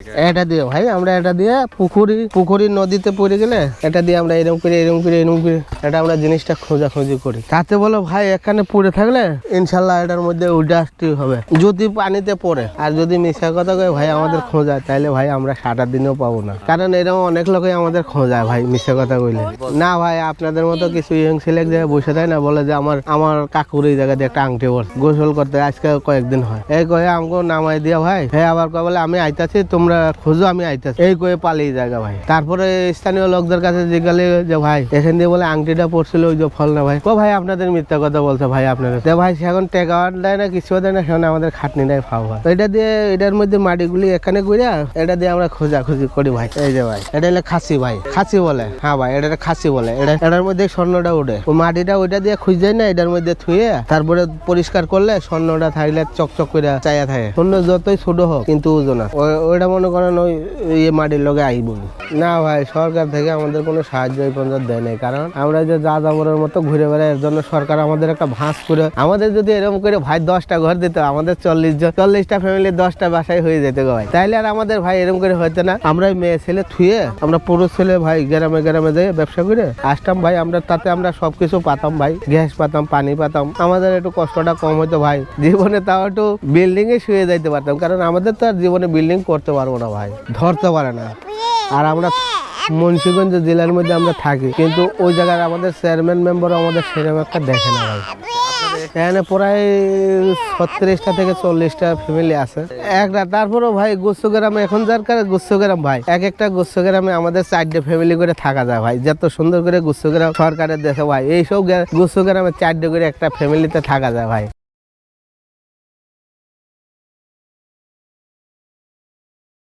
এটা দিয়ে ভাই আমরা এটা দিয়ে পুকুরি নদীতে পড়ে গেলে এটা দিয়ে আমরা এরকম করে এটা আমরা জিনিসটা খোঁজাখুঁজি করি। তাতে বলো ভাই এখানে পড়ে থাকলে ইনশাল্লাহ এটার মধ্যে উঠে আসতে হবে যদি পানিতে পড়ে। আর যদি মিশা কথা কয় ভাই আমাদের খোঁজায়, তাইলে ভাই আমরা 7 দিনেও পাবো না। কারণ এরকম অনেক লোকই আমাদের খোঁজায় ভাই মিশা কথা কইলে। না ভাই আপনাদের মতো কিছু ইয়ং ছেলে এক জায়গায় বসে থাকে না, বলে যে আমার কাকুর এই জায়গা দিয়ে একটা আংটি পড়ছে, গোসল করতে আজকে কয়েকদিন হয়, এই কয়ে আমাকে নামাই দিয়া ভাই হ্যাঁ আবার কয় বলে আমি আইতাছি তোমরা খোঁজো আমি আইতাছি, এই কয়ে পালিয়ে জায়গা ভাই। তারপরে স্থানীয় লোকদের কাছে জিজ্ঞাসা যে ভাই এখান দিয়ে বলে আংটিটা পড়ছিল ওই যে ফল না ভাই, ও ভাই আপনাদের মিথ্যা কথা বলছে ভাই আপনাদের ভাই এখন টেকা দেয় না কিছু দেয় না, সেখানে আমাদের খাটনিটাই ফাও হয়। এটা দিয়ে এটার মধ্যে মাটিগুলি এখানে ঘুরে এটা দিয়ে আমরা খোঁজাখুঁজি করি ভাই। এই যে ভাই এটা হলো খাসি ভাই, খাসি বলে, হ্যাঁ ভাই এটা খাসি বলে। এটার মধ্যে স্বর্ণটা উঠে ও মাটিটা ওইটা দিয়ে খুঁজ যায় না, এটার মধ্যে থুয়ে তারপরে পরিষ্কার করলে স্বর্ণটা থাকলে চকচক করে চাইয়া থাকে। স্বর্ণ যতই ছোট হোক কিন্তু ওজন ওইটা মনে করেন ওই মাটির লগে আইব না ভাই। সরকার থেকে আমাদের কোনো সাহায্য এই পর্যন্ত দেয় নাই, কারণ আমরা যে যা যাবরের মতো ঘুরে বেড়াই এর জন্য সরকার আমাদের একটা ভাঁজ করে আমাদের যদি এরকম করে ভাই 10টা ঘর দিত, আমাদের 40টা ফ্যামিলি 10টা বাসায় হয়ে যেত ভাই, তাইলে আর আমাদের ভাই এরকম করে হইতো না। আমরা মেয়ে ছেলে থুয়ে আমরা পুরুষ ছেলে ভাই গ্রামে যেয়ে ব্যবসা করে আসতাম ভাই। আমরা তাতে আমরা সবকিছু পাতাম ভাই, গ্যাস পাতাম, পানি পাতাম, আমাদের একটু কষ্টটা কম হইতো ভাই। জীবনে তাও একটু বিল্ডিং এ শুয়ে যাইতে পারতাম, কারণ আমাদের তো আর জীবনে বিল্ডিং করতে পারবো না ভাই, ধরতে পারে না। আর আমরা মুন্সিগঞ্জ জেলার মধ্যে আমরা থাকি, কিন্তু ওই জায়গায় আমাদের চেয়ারম্যান মেম্বার আমাদের সেরকম একটা দেখে না ভাই। এখানে প্রায় 36টা থেকে 40টা ফ্যামিলি আছে একটা। তারপরেও ভাই গুচ্ছগ্রামে এখন যার কারণে গুচ্ছগ্রাম ভাই এক একটা গুচ্ছগ্রামে আমাদের 4টে ফ্যামিলি করে থাকা যায় ভাই। যত সুন্দর করে গুচ্ছগ্রাম সরকারের দেশে ভাই, এইসব গুচ্ছগ্রামে 4টে করে একটা ফ্যামিলিতে থাকা যায় ভাই।